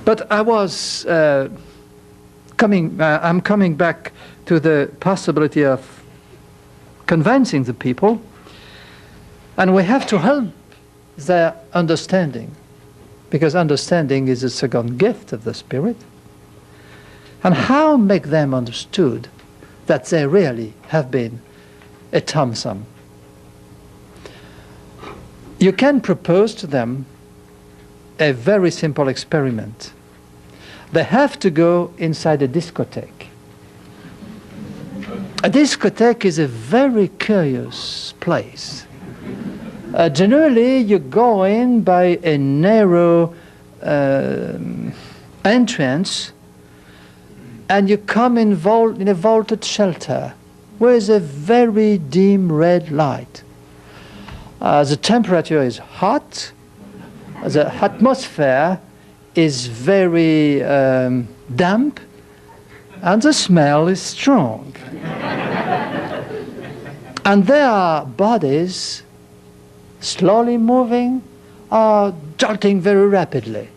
But I was I'm coming back to the possibility of convincing the people, and we have to help their understanding, because understanding is a second gift of the Spirit. And how make them understood that they really have been a Thompson? You can propose to them a very simple experiment. They have to go inside a discotheque. A discotheque is a very curious place. Generally, you go in by a narrow entrance, and you come in a vaulted shelter with a very dim red light. The temperature is hot, the atmosphere is very damp, and the smell is strong. And there are bodies slowly moving or jolting very rapidly.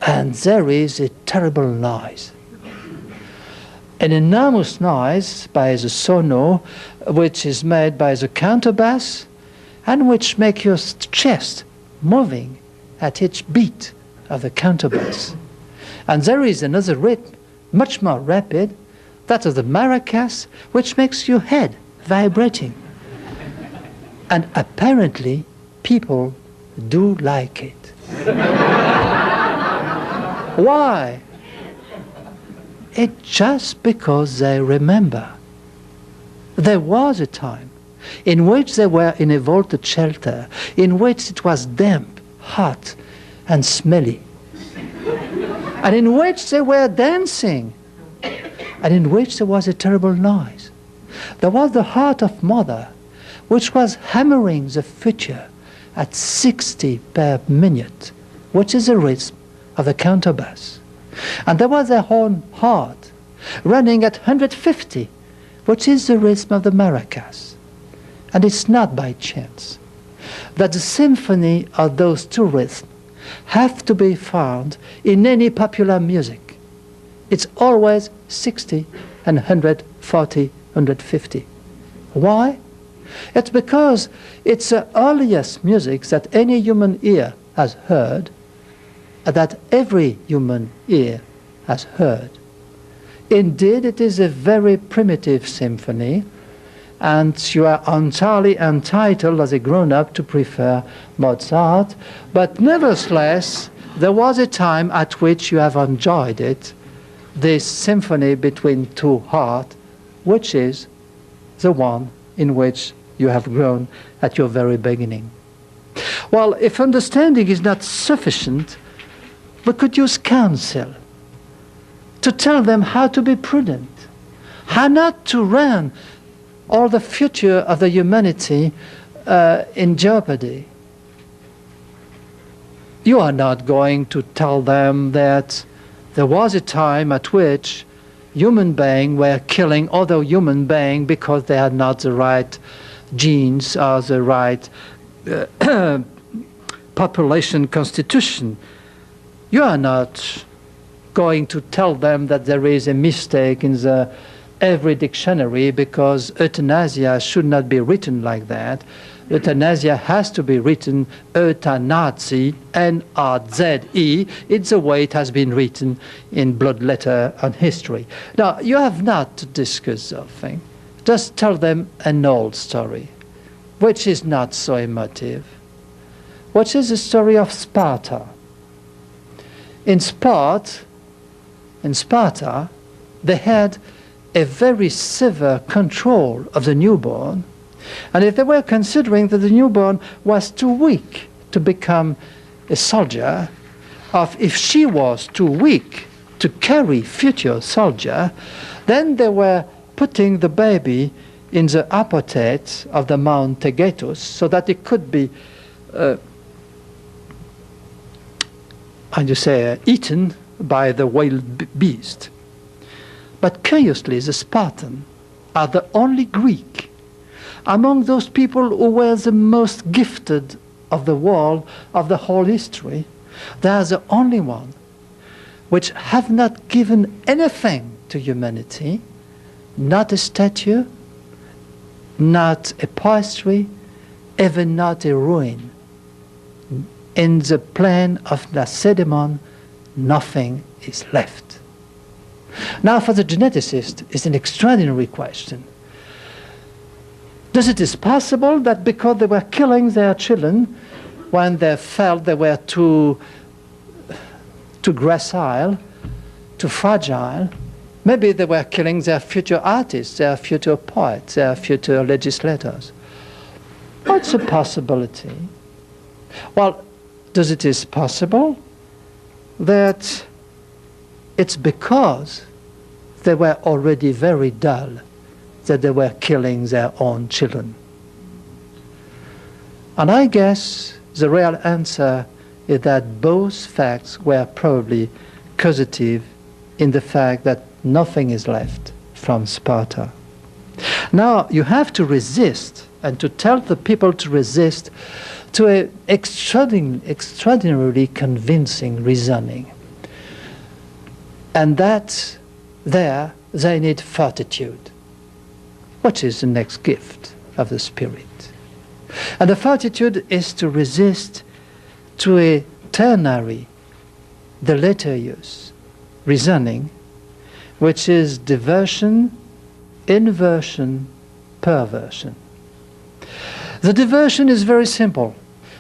And there is a terrible noise. An enormous noise by the sono, which is made by the counterbass, and which makes your chest moving at each beat of the counterbass. And there is another rhythm, much more rapid, that of the maracas, which makes your head vibrating. And apparently, people do like it. Why? It's just because they remember. There was a time in which they were in a vaulted shelter, in which it was damp, hot, and smelly, and in which they were dancing, and in which there was a terrible noise. There was the heart of mother, which was hammering the future at 60 per minute, which is the rhythm of the counterbass. And there was their own heart, running at 150, which is the rhythm of the maracas. And it's not by chance that the symphony of those two rhythms have to be found in any popular music. It's always 60 and 140, 150. Why? It's because it's the earliest music that any human ear has heard, that every human ear has heard. Indeed, it is a very primitive symphony, and you are entirely entitled as a grown-up to prefer Mozart, but nevertheless, there was a time at which you have enjoyed it, this symphony between two hearts, which is the one in which you have grown at your very beginning. Well, if understanding is not sufficient, we could use counsel to tell them how to be prudent, how not to run all the future of the humanity in jeopardy. You are not going to tell them that there was a time at which human beings were killing other human beings because they had not the right genes or the right population constitution. You are not going to tell them that there is a mistake in every dictionary because euthanasia should not be written like that. Euthanasia has to be written euthanazi, N-R-Z-E. It's the way it has been written in blood letter on history. Now, you have not to discuss something. Just tell them an old story, which is not so emotive, which is the story of Sparta. In Sparta, they had a very severe control of the newborn, and if they were considering that the newborn was too weak to become a soldier, or if she was too weak to carry future soldier, then they were putting the baby in the apothecary of the Mount Tegetus so that it could be eaten by the wild beast. But curiously, the Spartans are the only Greek among those people who were the most gifted of the world, of the whole history. They are the only one which have not given anything to humanity, not a statue, not a poetry, even not a ruin. In the plain of Lacedaemon, nothing is left. Now, for the geneticist, it's an extraordinary question. Does it is possible that because they were killing their children when they felt they were too gracile, too fragile, maybe they were killing their future artists, their future poets, their future legislators? What's a possibility? Well, does it is possible that it's because they were already very dull that they were killing their own children? And I guess the real answer is that both facts were probably causative in the fact that nothing is left from Sparta. Now, you have to resist, and to tell the people to resist, to an extraordinarily convincing reasoning. And that there they need fortitude, which is the next gift of the Spirit. And the fortitude is to resist to a ternary, deleterious reasoning, which is diversion, inversion, perversion. The diversion is very simple.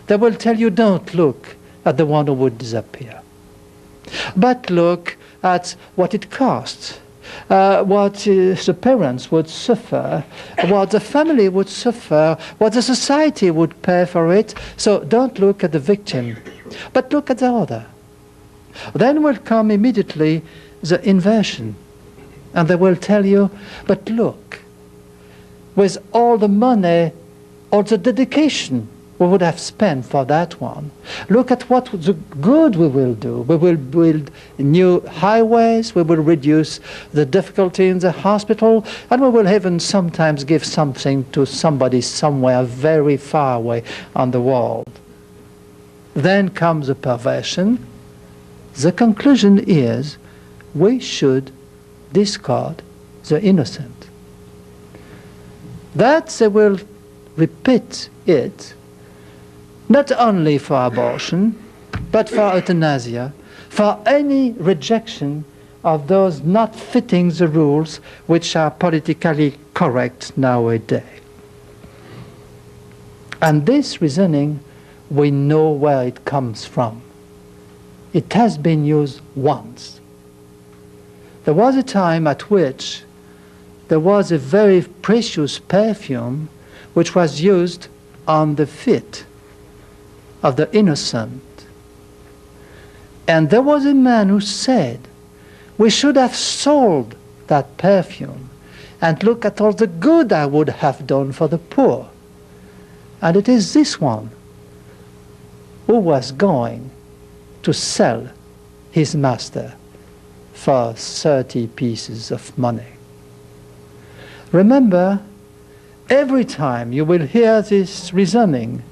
They will tell you, don't look at the one who would disappear, but look at what it costs, what the parents would suffer, what the family would suffer, what the society would pay for it. So don't look at the victim, but look at the other. Then will come immediately the inversion, and they will tell you, but look, with all the money, all the dedication we would have spent for that one, look at what the good we will do. We will build new highways, we will reduce the difficulty in the hospital, and we will even sometimes give something to somebody somewhere very far away on the world. Then comes the perversion. The conclusion is we should discard the innocent. That they will repeat it not only for abortion, but for euthanasia, for any rejection of those not fitting the rules which are politically correct nowadays. And this reasoning, we know where it comes from. It has been used once. There was a time at which there was a very precious perfume which was used on the feet of the innocent. And there was a man who said, we should have sold that perfume and look at all the good I would have done for the poor. And it is this one who was going to sell his master for 30 pieces of money. Remember, every time you will hear this reasoning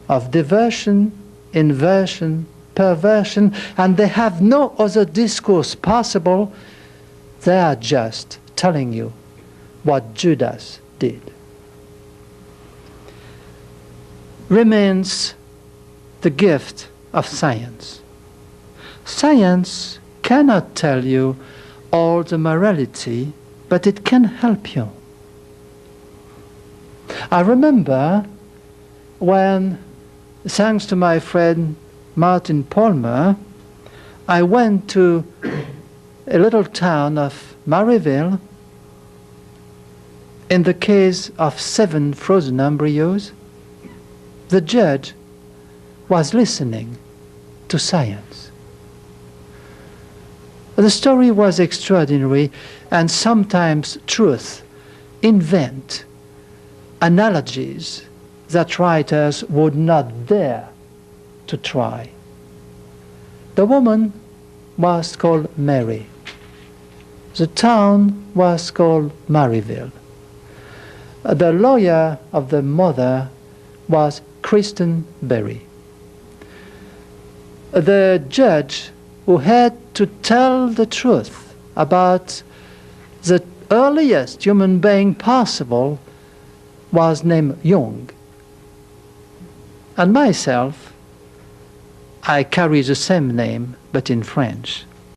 of diversion, inversion, perversion, and they have no other discourse possible, they are just telling you what Judas did. Remains the gift of science. Science cannot tell you all the morality, but it can help you. I remember when, thanks to my friend Martin Palmer, I went to a little town of Maryville in the case of 7 frozen embryos. The judge was listening to science. The story was extraordinary, and sometimes truth invent analogies that writers would not dare to try. The woman was called Mary. The town was called Maryville. The lawyer of the mother was Kristen Berry. The judge who had to tell the truth about the earliest human being possible was named Jung. And myself, I carry the same name, but in French.